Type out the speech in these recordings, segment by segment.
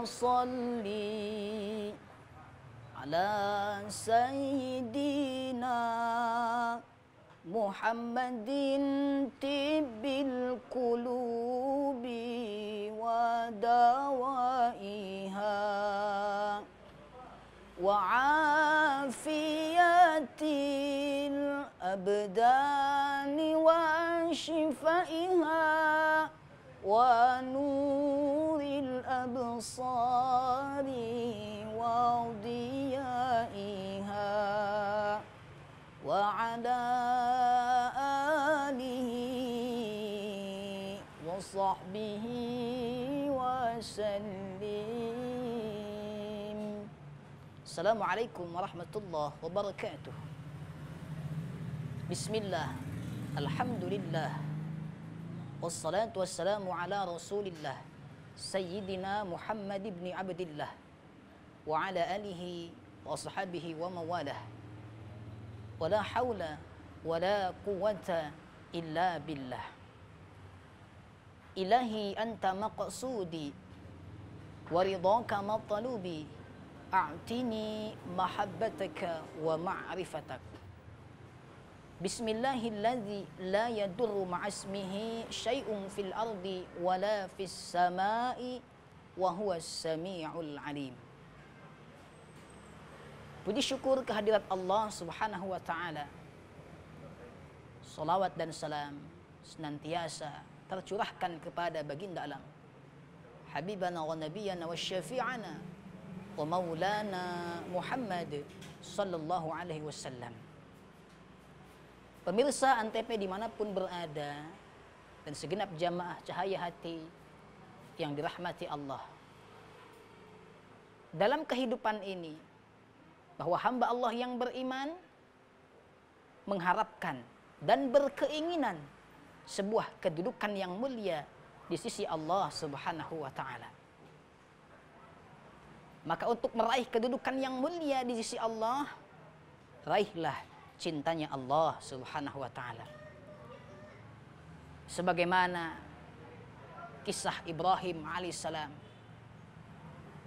salli ala sayyidina Muhammadin tibbil qulubi wa dawaiha wa afiyatil abdani wa shifaiha wa nuril absari wa diyaiha wa ala alihi wa sahbihi wa sallim. Assalamualaikum warahmatullahi wabarakatuh. Bismillah, alhamdulillah, wassalatu wassalamu ala rasulillah Sayyidina Muhammad ibn Abdillah wa ala alihi wa ashabihi wa mawalah. Wala hawla wala quwwata illa billah. Ilahi anta maqsudi wa ridhaka matlubi, a'tini mahabbataka wa ma'rifatak. Bismillahilladzi la yadurru ma'asmihi syai'un fil ardi wala fis sama'i wa huwas sami'ul alim. Puji syukur kehadirat Allah Subhanahu wa ta'ala. Salawat dan salam senantiasa tercurahkan kepada baginda alam, habibana wa nabiyana wa syafi'ana wa maulana Muhammad sallallahu alaihi wasallam. Pemirsa Antv dimanapun berada dan segenap jamaah cahaya hati yang dirahmati Allah. Dalam kehidupan ini, bahwa hamba Allah yang beriman mengharapkan dan berkeinginan sebuah kedudukan yang mulia di sisi Allah Subhanahu wa ta'ala. Maka untuk meraih kedudukan yang mulia di sisi Allah, raihlah cintanya Allah Subhanahu wa ta'ala. Sebagaimana kisah Ibrahim alaihissalam,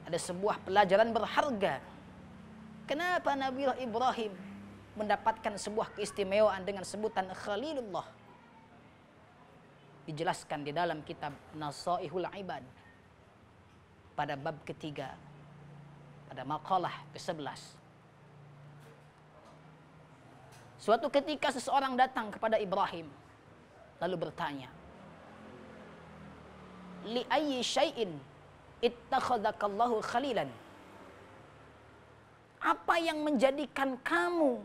ada sebuah pelajaran berharga. Kenapa Nabi Ibrahim mendapatkan sebuah keistimewaan dengan sebutan Khalilullah? Dijelaskan di dalam kitab Nasaihul Ibad pada bab ketiga, pada maqalah ke-11. Suatu ketika seseorang datang kepada Ibrahim lalu bertanya, li ayyi syai'in ittakhadhakallahu khalilan? Apa yang menjadikan kamu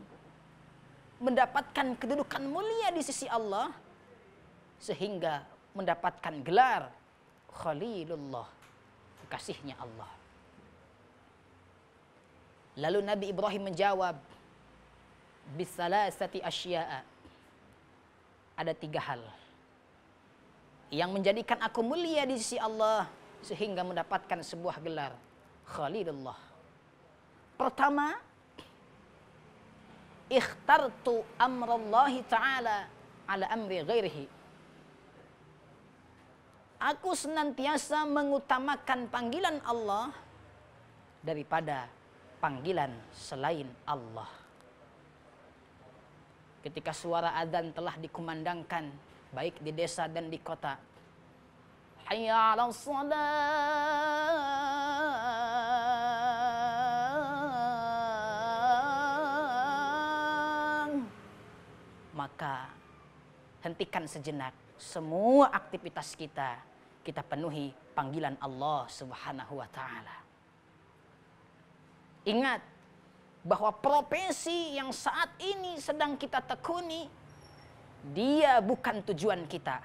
mendapatkan kedudukan mulia di sisi Allah sehingga mendapatkan gelar Khalilullah, kekasihnya Allah? Lalu Nabi Ibrahim menjawab, bisalasati asya'a. Ada 3 hal yang menjadikan aku mulia di sisi Allah sehingga mendapatkan sebuah gelar Khalilullah. Pertama, ikhtartu amrallahi ta'ala ala amri ghairihi. Aku senantiasa mengutamakan panggilan Allah daripada panggilan selain Allah. Ketika suara adzan telah dikumandangkan baik di desa dan di kota, hayya 'alas shalah, maka hentikan sejenak semua aktivitas kita, kita penuhi panggilan Allah Subhanahu wa ta'ala. Ingat bahwa profesi yang saat ini sedang kita tekuni, dia bukan tujuan kita,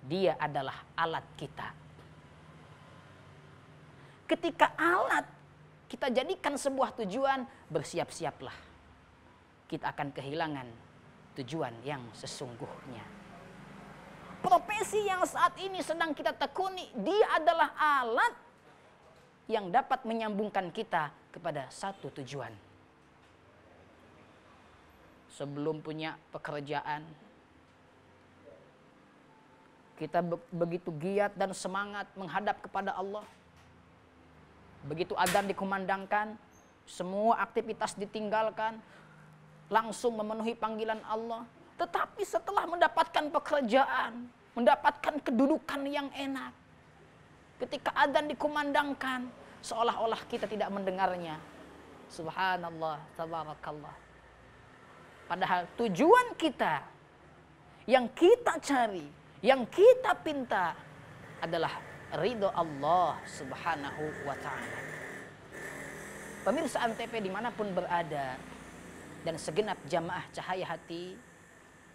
dia adalah alat kita. Ketika alat kita jadikan sebuah tujuan, bersiap-siaplah, kita akan kehilangan tujuan yang sesungguhnya. Profesi yang saat ini sedang kita tekuni, dia adalah alat yang dapat menyambungkan kita kepada satu tujuan. Sebelum punya pekerjaan, kita begitu giat dan semangat menghadap kepada Allah. Begitu adzan dikumandangkan, semua aktivitas ditinggalkan, langsung memenuhi panggilan Allah. Tetapi setelah mendapatkan pekerjaan, mendapatkan kedudukan yang enak, ketika adzan dikumandangkan, seolah-olah kita tidak mendengarnya. Subhanallah, tabarakallah. Padahal tujuan kita, yang kita cari, yang kita pinta adalah ridho Allah subhanahu wa ta'ala. Pemirsa Antv dimanapun berada, dan segenap jamaah cahaya hati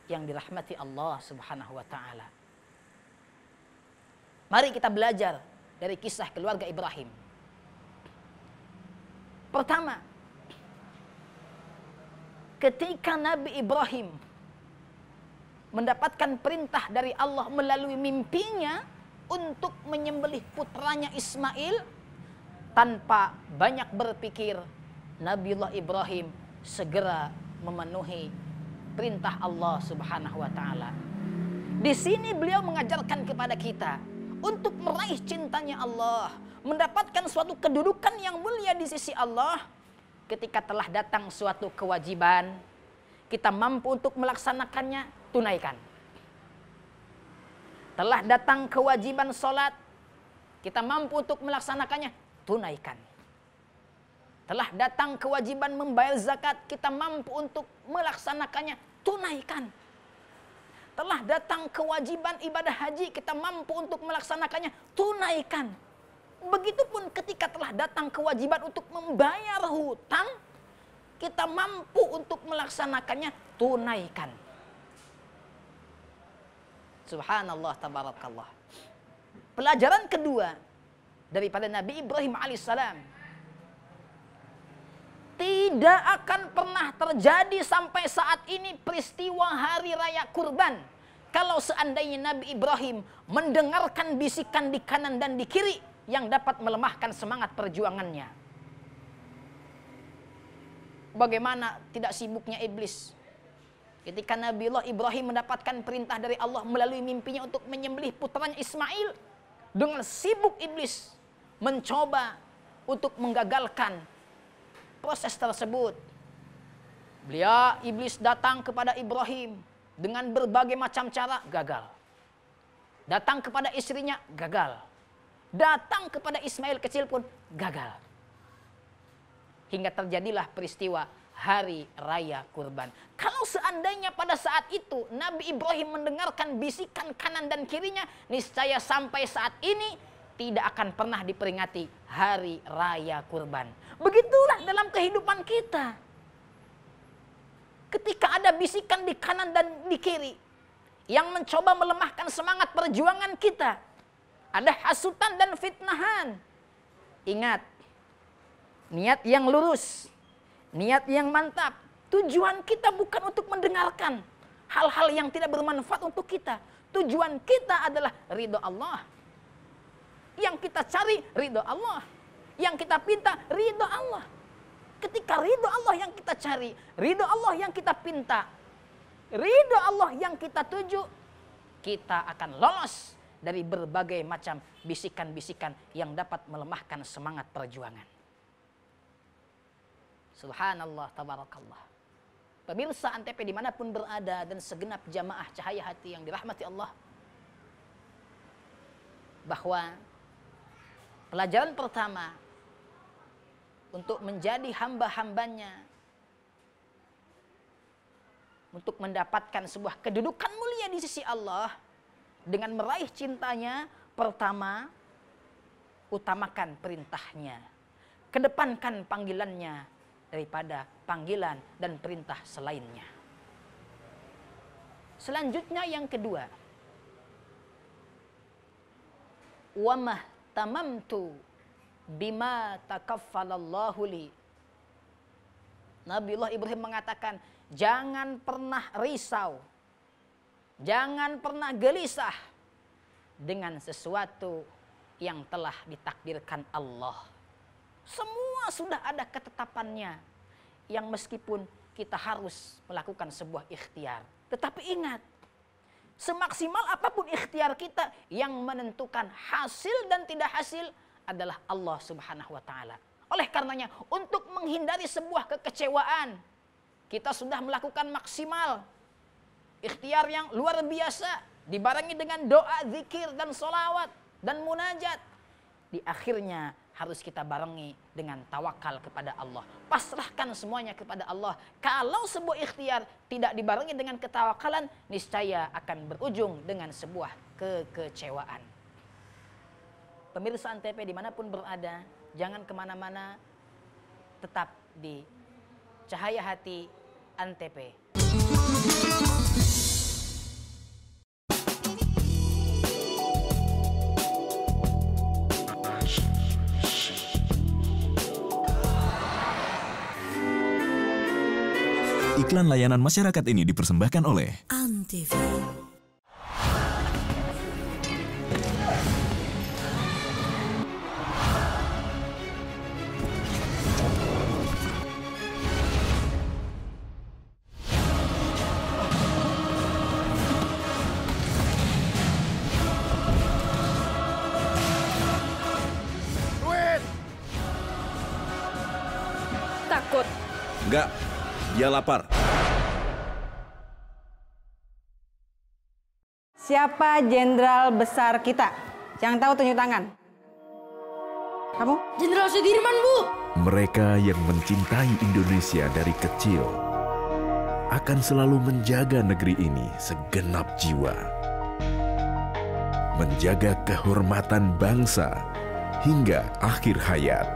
yang dirahmati Allah subhanahu wa ta'ala. Mari kita belajar dari kisah keluarga Ibrahim. Pertama, ketika Nabi Ibrahim mendapatkan perintah dari Allah melalui mimpinya untuk menyembelih putranya Ismail, tanpa banyak berpikir, Nabiullah Ibrahim segera memenuhi perintah Allah Subhanahu wa taala. Di sini beliau mengajarkan kepada kita untuk meraih cintanya Allah, mendapatkan suatu kedudukan yang mulia di sisi Allah. Ketika telah datang suatu kewajiban, kita mampu untuk melaksanakannya, tunaikan. Telah datang kewajiban sholat, kita mampu untuk melaksanakannya, tunaikan. Telah datang kewajiban membayar zakat, kita mampu untuk melaksanakannya, tunaikan. Telah datang kewajiban ibadah haji, kita mampu untuk melaksanakannya, tunaikan. Begitupun ketika telah datang kewajiban untuk membayar hutang, kita mampu untuk melaksanakannya, tunaikan. Subhanallah, tabarakallah. Pelajaran kedua daripada Nabi Ibrahim alaihissalam, tidak akan pernah terjadi sampai saat ini peristiwa hari raya kurban kalau seandainya Nabi Ibrahim mendengarkan bisikan di kanan dan di kiri yang dapat melemahkan semangat perjuangannya. Bagaimana tidak sibuknya iblis ketika Nabiullah Ibrahim mendapatkan perintah dari Allah melalui mimpinya untuk menyembelih putranya Ismail. Dengan sibuk iblis mencoba untuk menggagalkan proses tersebut. Iblis datang kepada Ibrahim dengan berbagai macam cara, gagal. Datang kepada istrinya, gagal. Datang kepada Ismail kecil pun gagal. Hingga terjadilah peristiwa hari raya kurban. Kalau seandainya pada saat itu Nabi Ibrahim mendengarkan bisikan kanan dan kirinya, niscaya sampai saat ini tidak akan pernah diperingati hari raya kurban. Begitulah dalam kehidupan kita. Ketika ada bisikan di kanan dan di kiri yang mencoba melemahkan semangat perjuangan kita, ada hasutan dan fitnahan, ingat, niat yang lurus, niat yang mantap. Tujuan kita bukan untuk mendengarkan hal-hal yang tidak bermanfaat untuk kita. Tujuan kita adalah ridho Allah. Yang kita cari ridho Allah. Yang kita pinta ridho Allah. Ketika ridho Allah yang kita cari, ridho Allah yang kita pinta, ridho Allah yang kita tuju, kita akan lolos dari berbagai macam bisikan-bisikan yang dapat melemahkan semangat perjuangan. Subhanallah, tabarakallah. Pemirsa Antv dimanapun berada dan segenap jamaah cahaya hati yang dirahmati Allah, bahwa pelajaran pertama untuk menjadi hamba-hambanya, untuk mendapatkan sebuah kedudukan mulia di sisi Allah dengan meraih cintanya, pertama, utamakan perintahnya, kedepankan panggilannya daripada panggilan dan perintah selainnya. Selanjutnya yang kedua, wa mah tamamtu bima takaffalallahu li. Nabiullah Ibrahim mengatakan, jangan pernah risau, jangan pernah gelisah dengan sesuatu yang telah ditakdirkan Allah. Semua sudah ada ketetapannya, yang meskipun kita harus melakukan sebuah ikhtiar. Tetapi ingat, semaksimal apapun ikhtiar kita, yang menentukan hasil dan tidak hasil adalah Allah Subhanahu wa Ta'ala. Oleh karenanya, untuk menghindari sebuah kekecewaan, kita sudah melakukan maksimal ikhtiar yang luar biasa, dibarengi dengan doa, zikir, dan sholawat, dan munajat. Di akhirnya harus kita barengi dengan tawakal kepada Allah. Pasrahkan semuanya kepada Allah. Kalau sebuah ikhtiar tidak dibarengi dengan ketawakalan, niscaya akan berujung dengan sebuah kekecewaan. Pemirsa Antv dimanapun berada, jangan kemana-mana, tetap di Cahaya Hati Antv. Iklan layanan masyarakat ini dipersembahkan oleh Antv. Takut. Enggak, dia lapar. Siapa jenderal besar kita? Yang tahu tunjuk tangan. Kamu? Jenderal Sudirman, Bu. Mereka yang mencintai Indonesia dari kecil akan selalu menjaga negeri ini segenap jiwa. Menjaga kehormatan bangsa hingga akhir hayat.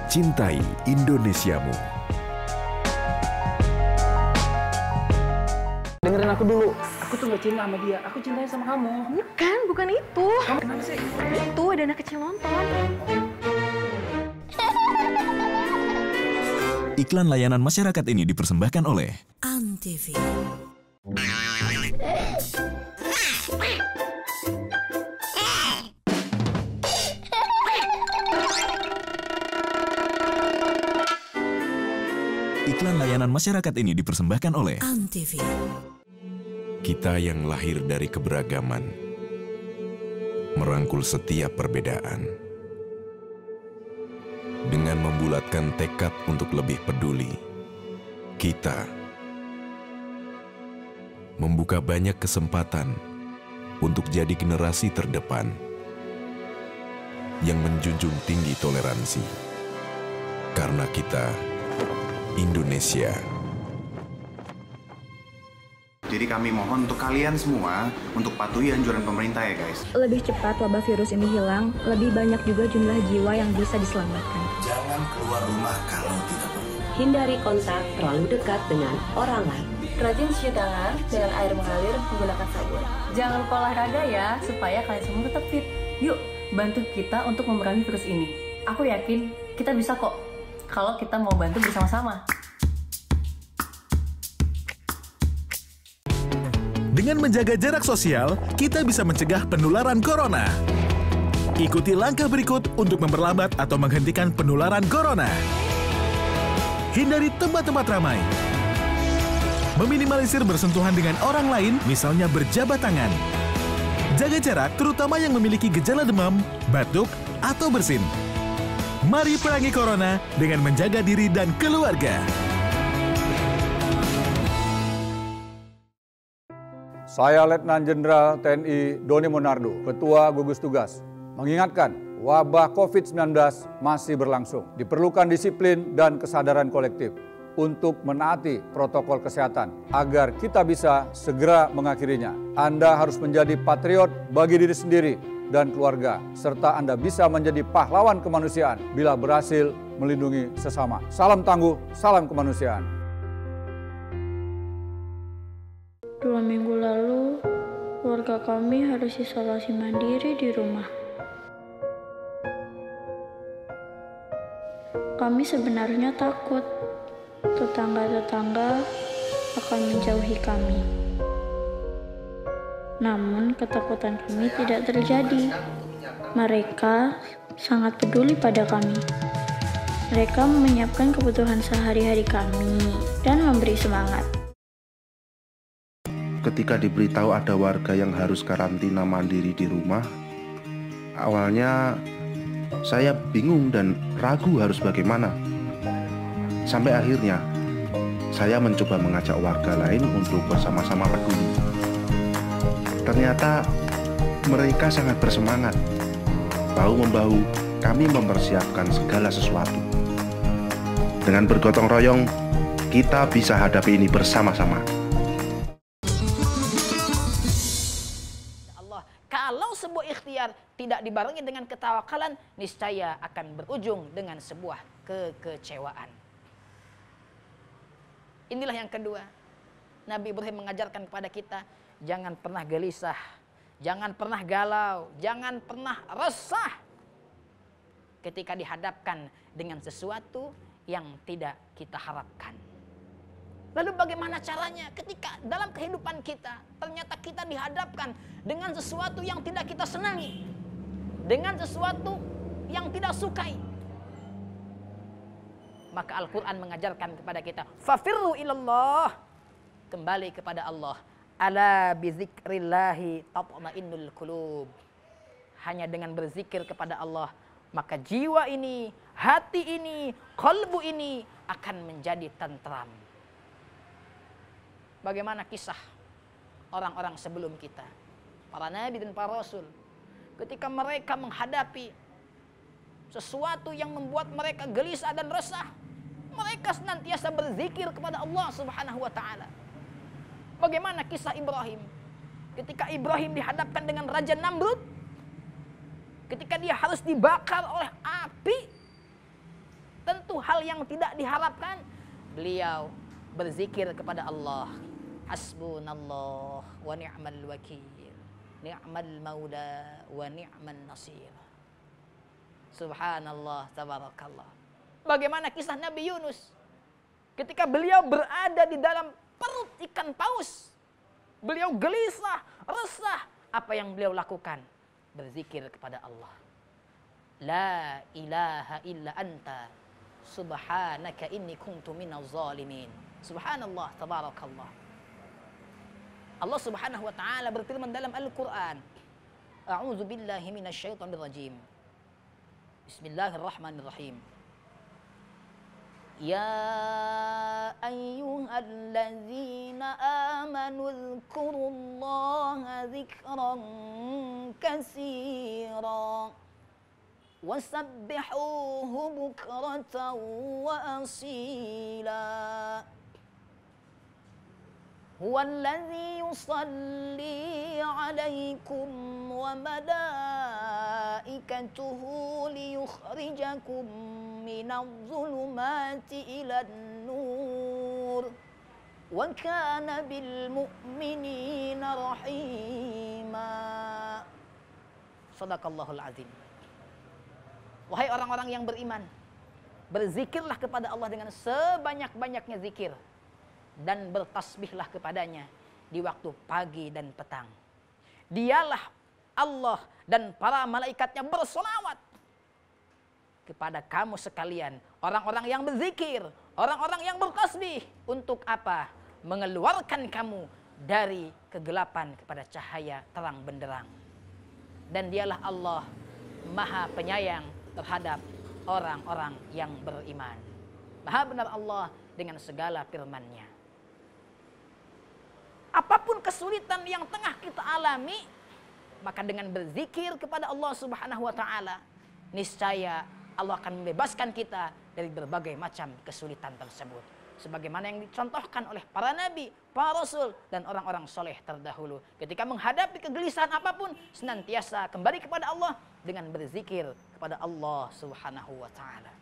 Cintai Indonesiamu. Dengerin aku dulu. Aku tuh gak cinta sama dia. Aku cintanya sama kamu. Bukan itu. Kamu kenapa sih? Itu ada anak kecil nonton. Iklan layanan masyarakat ini dipersembahkan oleh Antv. Iklan layanan masyarakat ini dipersembahkan oleh Antv. Kita yang lahir dari keberagaman, merangkul setiap perbedaan. Dengan membulatkan tekad untuk lebih peduli, kita membuka banyak kesempatan untuk jadi generasi terdepan yang menjunjung tinggi toleransi. Karena kita Indonesia. Jadi kami mohon untuk kalian semua untuk patuhi anjuran pemerintah ya guys. Lebih cepat wabah virus ini hilang, lebih banyak juga jumlah jiwa yang bisa diselamatkan. Jangan keluar rumah kalau tidak perlu. Hindari kontak terlalu dekat dengan orang lain. Rajin cuci tangan dengan air mengalir menggunakan sabun. Jangan lupa olahraga ya, supaya kalian semua tetap fit. Yuk, bantu kita untuk memerangi virus ini. Aku yakin kita bisa kok, kalau kita mau bantu bersama-sama. Dengan menjaga jarak sosial, kita bisa mencegah penularan corona. Ikuti langkah berikut untuk memperlambat atau menghentikan penularan corona. Hindari tempat-tempat ramai. Meminimalisir bersentuhan dengan orang lain, misalnya berjabat tangan. Jaga jarak, terutama yang memiliki gejala demam, batuk, atau bersin. Mari perangi corona dengan menjaga diri dan keluarga. Saya Letnan Jenderal TNI Doni Monardo, Ketua Gugus Tugas, mengingatkan wabah COVID-19 masih berlangsung. Diperlukan disiplin dan kesadaran kolektif untuk menaati protokol kesehatan agar kita bisa segera mengakhirinya. Anda harus menjadi patriot bagi diri sendiri dan keluarga, serta Anda bisa menjadi pahlawan kemanusiaan bila berhasil melindungi sesama. Salam tangguh, salam kemanusiaan. 2 minggu lalu, keluarga kami harus isolasi mandiri di rumah. Kami sebenarnya takut tetangga-tetangga akan menjauhi kami. Namun ketakutan kami tidak terjadi. Mereka sangat peduli pada kami. Mereka menyiapkan kebutuhan sehari-hari kami dan memberi semangat. Ketika diberitahu ada warga yang harus karantina mandiri di rumah, Awalnya saya bingung dan ragu harus bagaimana. Sampai akhirnya saya mencoba mengajak warga lain untuk bersama-sama peduli. Ternyata mereka sangat bersemangat. Bahu-membahu kami mempersiapkan segala sesuatu. Dengan bergotong royong, kita bisa hadapi ini bersama-sama. Allah, kalau sebuah ikhtiar tidak dibarengi dengan ketawakalan, niscaya akan berujung dengan sebuah kekecewaan. Inilah yang kedua. Nabi Ibrahim mengajarkan kepada kita, jangan pernah gelisah, jangan pernah galau, jangan pernah resah ketika dihadapkan dengan sesuatu yang tidak kita harapkan. Lalu bagaimana caranya ketika dalam kehidupan kita ternyata kita dihadapkan dengan sesuatu yang tidak kita senangi, dengan sesuatu yang tidak sukai? Maka Al-Quran mengajarkan kepada kita, fafirru ilallah, kembali kepada Allah. Ala bizikrillahi tatma'innul qulub. Hanya dengan berzikir kepada Allah, maka jiwa ini, hati ini, kalbu ini akan menjadi tentram. Bagaimana kisah orang-orang sebelum kita, para nabi dan para rasul, ketika mereka menghadapi sesuatu yang membuat mereka gelisah dan resah, mereka senantiasa berzikir kepada Allah Subhanahu wa taala. Bagaimana kisah Ibrahim? Ketika Ibrahim dihadapkan dengan Raja Namrud, ketika dia harus dibakar oleh api, tentu hal yang tidak diharapkan, beliau berzikir kepada Allah. Hasbunallah wa ni'mal wakil, ni'mal maula wa ni'man nasir. Subhanallah, tabarakallah. Bagaimana kisah Nabi Yunus? Ketika beliau berada di dalam perut ikan paus, beliau gelisah, resah. Apa yang beliau lakukan? Berzikir kepada Allah. La ilaha illa anta, subhanaka inni kuntu minaz zalimin. Subhanallah, tabarakallah. Allah Subhanahu wa taala berfirman dalam Al-Qur'an, A'udzu billahi minasyaitonir rajim. Bismillahirrahmanirrahim. Ya ayyuhallazina amanu dzkurullaha dzikran katsira wasabbihuhu bukratan wa asila. Huwallazi yusalli 'alaikum wa malaikatuhu liyukhrijakum minadh-dhulumati ilan nur wa kana bil mu'minina rahima. Shadaqallahul azim. Wahai orang-orang yang beriman, berzikirlah kepada Allah dengan sebanyak-banyaknya zikir, dan bertasbihlah kepadanya di waktu pagi dan petang. Dialah Allah dan para malaikatnya bersolawat kepada kamu sekalian, orang-orang yang berzikir, orang-orang yang bertasbih. Untuk apa? Mengeluarkan kamu dari kegelapan kepada cahaya terang benderang. Dan dialah Allah Maha Penyayang terhadap orang-orang yang beriman. Maha benar Allah dengan segala firman-Nya. Apapun kesulitan yang tengah kita alami, maka dengan berzikir kepada Allah Subhanahu wa taala, niscaya Allah akan membebaskan kita dari berbagai macam kesulitan tersebut. Sebagaimana yang dicontohkan oleh para nabi, para rasul, dan orang-orang soleh terdahulu. Ketika menghadapi kegelisahan apapun, senantiasa kembali kepada Allah dengan berzikir kepada Allah Subhanahu wa taala.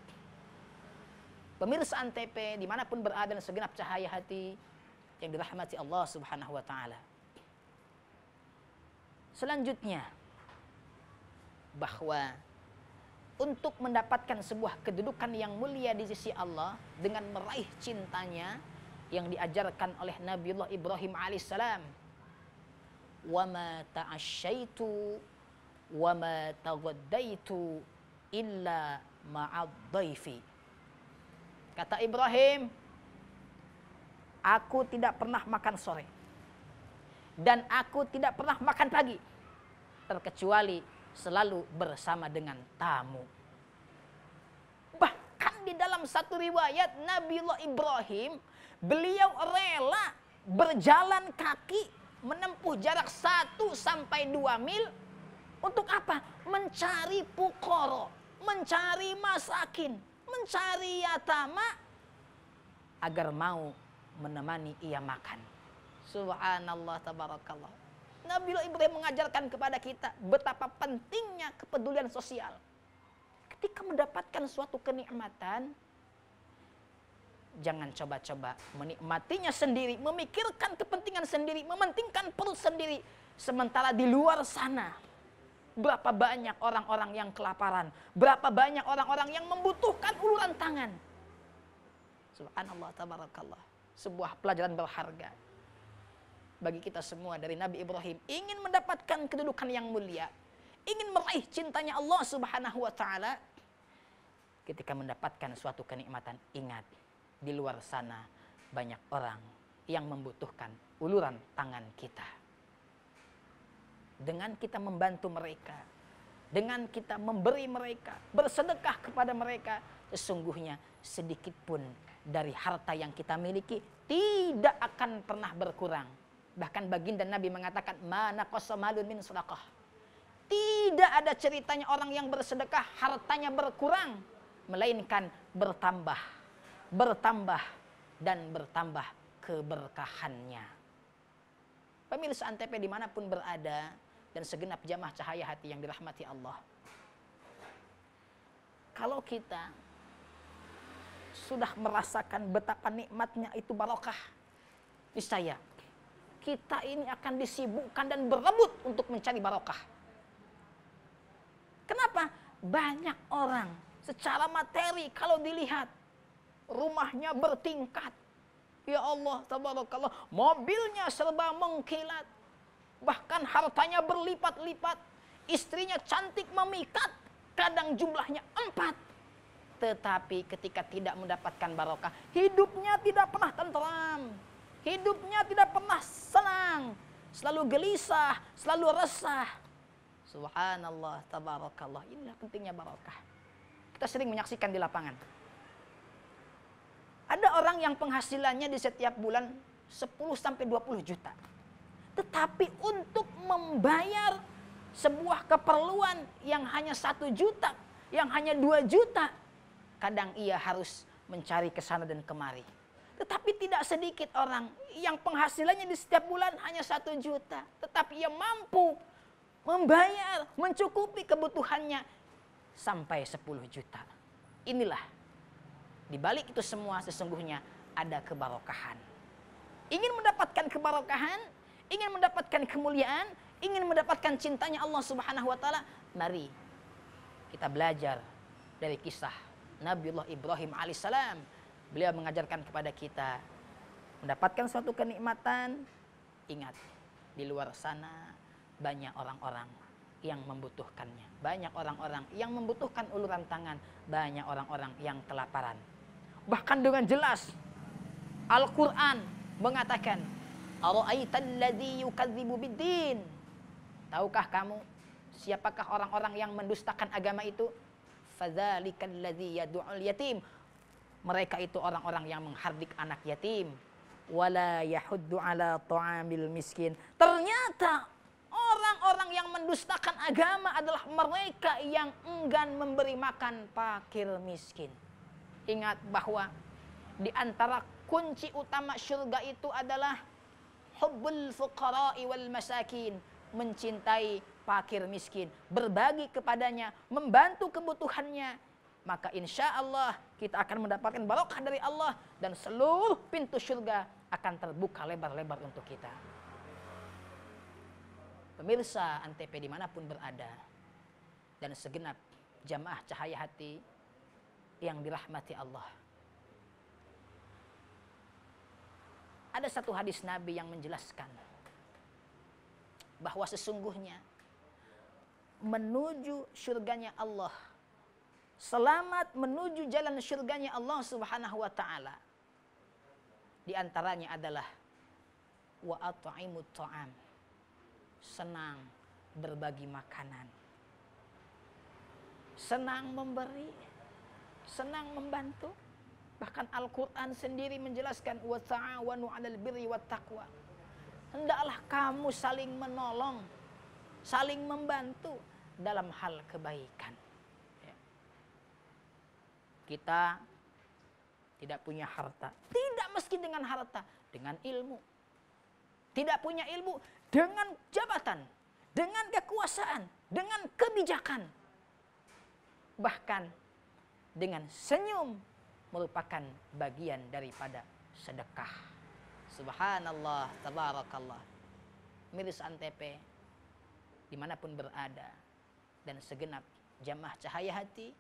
Pemirsa Antv dimanapun berada dan segenap cahaya hati yang dirahmati Allah Subhanahu wa taala. Selanjutnya, bahwa untuk mendapatkan sebuah kedudukan yang mulia di sisi Allah dengan meraih cintanya yang diajarkan oleh Nabiullah Ibrahim alaihissalam, wa ma ta'asyaitu wa ma taghaddaitu illa ma'ad dhaifi. Kata Ibrahim, aku tidak pernah makan sore dan aku tidak pernah makan pagi terkecuali selalu bersama dengan tamu. Bahkan di dalam satu riwayat Nabiullah Ibrahim, beliau rela berjalan kaki menempuh jarak 1 sampai 2 mil untuk apa? Mencari fuqara, mencari masakin, mencari yatama agar mau menemani ia makan. Subhanallah, tabarakallah. Nabiullah Ibrahim mengajarkan kepada kita betapa pentingnya kepedulian sosial. Ketika mendapatkan suatu kenikmatan, jangan coba-coba menikmatinya sendiri, memikirkan kepentingan sendiri, mementingkan perut sendiri. Sementara di luar sana, berapa banyak orang-orang yang kelaparan, berapa banyak orang-orang yang membutuhkan uluran tangan. Subhanallah, tabarakallah. Sebuah pelajaran berharga bagi kita semua dari Nabi Ibrahim. Ingin mendapatkan kedudukan yang mulia, ingin meraih cintanya Allah Subhanahu wa ta'ala. Ketika mendapatkan suatu kenikmatan, ingat, di luar sana banyak orang yang membutuhkan uluran tangan kita. Dengan kita membantu mereka, dengan kita memberi mereka, bersedekah kepada mereka, sesungguhnya sedikit pun dari harta yang kita miliki tidak akan pernah berkurang. Bahkan baginda Nabi mengatakan, mana qasamalun min sedekah. Tidak ada ceritanya orang yang bersedekah hartanya berkurang, melainkan bertambah, bertambah, dan bertambah keberkahannya. Pemirsa Antv dimanapun berada, dan segenap jamaah cahaya hati yang dirahmati Allah. Kalau kita sudah merasakan betapa nikmatnya itu barokah, niscaya kita ini akan disibukkan dan berebut untuk mencari barokah. Kenapa? Banyak orang secara materi kalau dilihat rumahnya bertingkat, ya Allah, tabarakallah, mobilnya serba mengkilat, bahkan hartanya berlipat-lipat, istrinya cantik memikat, kadang jumlahnya 4. Tetapi ketika tidak mendapatkan barokah, hidupnya tidak pernah tentram, hidupnya tidak pernah senang, selalu gelisah, selalu resah. Subhanallah, tabarakallah. Inilah pentingnya barokah. Kita sering menyaksikan di lapangan. Ada orang yang penghasilannya di setiap bulan 10-20 juta. Tetapi untuk membayar sebuah keperluan yang hanya 1 juta, yang hanya 2 juta, kadang ia harus mencari ke sana dan kemari. Tetapi tidak sedikit orang yang penghasilannya di setiap bulan hanya 1 juta. Tetapi ia mampu membayar, mencukupi kebutuhannya sampai 10 juta. Inilah, di balik itu semua sesungguhnya ada kebarokahan. Ingin mendapatkan kebarokahan, ingin mendapatkan kemuliaan, ingin mendapatkan cintanya Allah Subhanahu wa ta'ala, mari kita belajar dari kisah Nabiullah Ibrahim alaihissalam. Beliau mengajarkan kepada kita, mendapatkan suatu kenikmatan, ingat, di luar sana banyak orang-orang yang membutuhkannya. Banyak orang-orang yang membutuhkan uluran tangan. Banyak orang-orang yang kelaparan. Bahkan dengan jelas Al-Quran mengatakan, Ara'aital ladzi yukadzibu biddin. Tahukah kamu siapakah orang-orang yang mendustakan agama itu? Fadzalikal ladzi yad'ul yatim. Mereka itu orang-orang yang menghardik anak yatim. Wala yahuddu ala ta'amil miskin. Ternyata orang-orang yang mendustakan agama adalah mereka yang enggan memberi makan fakir miskin. Ingat bahwa di antara kunci utama syurga itu adalah hubbul fuqara'i wal masakin, mencintai fakir miskin, berbagi kepadanya, membantu kebutuhannya. Maka insya Allah kita akan mendapatkan barokah dari Allah dan seluruh pintu syurga akan terbuka lebar-lebar untuk kita. Pemirsa Antv dimanapun berada dan segenap jamaah cahaya hati yang dirahmati Allah. Ada satu hadis Nabi yang menjelaskan bahwa sesungguhnya menuju syurganya Allah, selamat menuju jalan syurganya Allah Subhanahu wa ta'ala, di antaranya adalah wa at'imut ta'am, senang berbagi makanan. senang memberi, senang membantu. Bahkan Al-Quran sendiri menjelaskan wa ta'awanu 'alal birri wat taqwa. Hendaklah kamu saling menolong, saling membantu dalam hal kebaikan. Kita tidak punya harta, tidak mesti dengan harta, dengan ilmu. Tidak punya ilmu, dengan jabatan, dengan kekuasaan, dengan kebijakan. Bahkan dengan senyum merupakan bagian daripada sedekah. Subhanallah, tabarakallah. Miris Antep dimanapun berada, dan segenap jamaah cahaya hati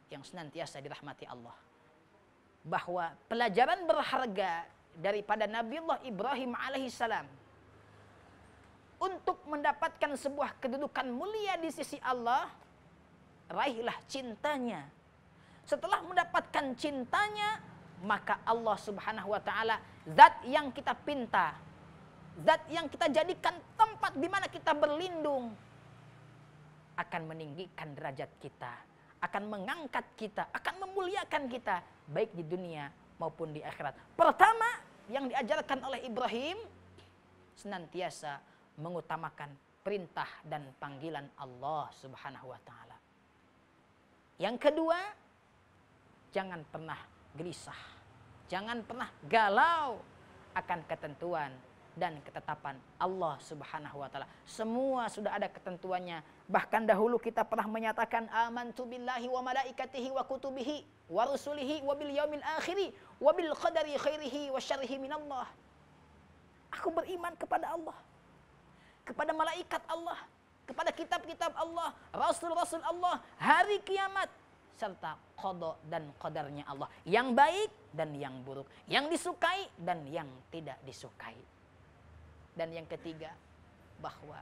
yang senantiasa dirahmati Allah, bahwa pelajaran berharga daripada Nabiullah Ibrahim alaihissalam untuk mendapatkan sebuah kedudukan mulia di sisi Allah, raihlah cintanya. Setelah mendapatkan cintanya, maka Allah subhanahu wa ta'ala, zat yang kita pinta, zat yang kita jadikan tempat di mana kita berlindung, akan meninggikan derajat kita, akan mengangkat kita, akan memuliakan kita, baik di dunia maupun di akhirat. Pertama yang diajarkan oleh Ibrahim, senantiasa mengutamakan perintah dan panggilan Allah subhanahu wa ta'ala. Yang kedua, jangan pernah gelisah, jangan pernah galau akan ketentuan dan ketetapan Allah subhanahu wa ta'ala. Semua sudah ada ketentuannya. Bahkan dahulu kita pernah menyatakan amantu billahi wa malaikatihi wa kutubihi wa rusulihi wa bil yaumil akhiri wa bil qadari khairihi wa syarrihi minallah. Aku beriman kepada Allah, kepada malaikat Allah, kepada kitab-kitab Allah, rasul-rasul Allah, hari kiamat, serta qada dan qadarnya Allah, yang baik dan yang buruk, yang disukai dan yang tidak disukai. Dan yang ketiga, bahwa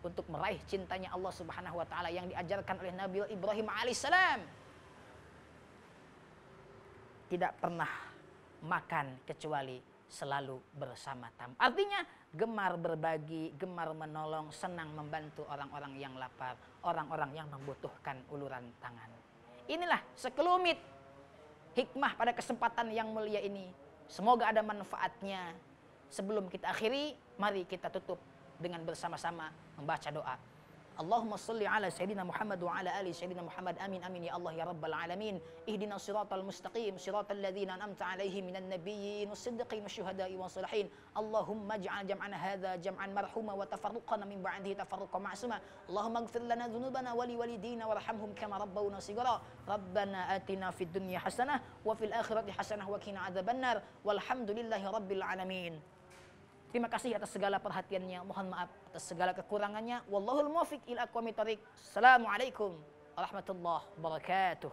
untuk meraih cintanya Allah subhanahu wa ta'ala yang diajarkan oleh Nabi Ibrahim alaihissalam, tidak pernah makan kecuali selalu bersama tamu. Artinya gemar berbagi, gemar menolong, senang membantu orang-orang yang lapar, orang-orang yang membutuhkan uluran tangan. Inilah sekelumit hikmah pada kesempatan yang mulia ini. Semoga ada manfaatnya. Sebelum kita akhiri, mari kita tutup dengan bersama-sama membaca doa. Allahumma salli ala Sayyidina Muhammad wa ala ali Sayyidina Muhammad. Amin amin ya Allah ya Rabbal Alamin. Ihdina siratal mustaqim, siratal ladzina an'amta alaihim minan nabiyyin was-siddiqin wasyuhada'i was-salihin. Allahumma ij'al jam'ana hadza jam'an marhuma wa tafarruqana min ba'dihi tafarruqan ma'suma. Allahumma ighfir lana dhunubana wa li walidina warhamhum kama rabbawna shighara. Rabbana atina fid dunya hasanah wa fil akhirati hasanah wa qina adzabannar. Walhamdulillahi rabbil alamin. Terima kasih atas segala perhatiannya. Mohon maaf atas segala kekurangannya. Wallahul muwaffiq ila aqwamit thoriq. Assalamualaikum warahmatullahi wabarakatuh.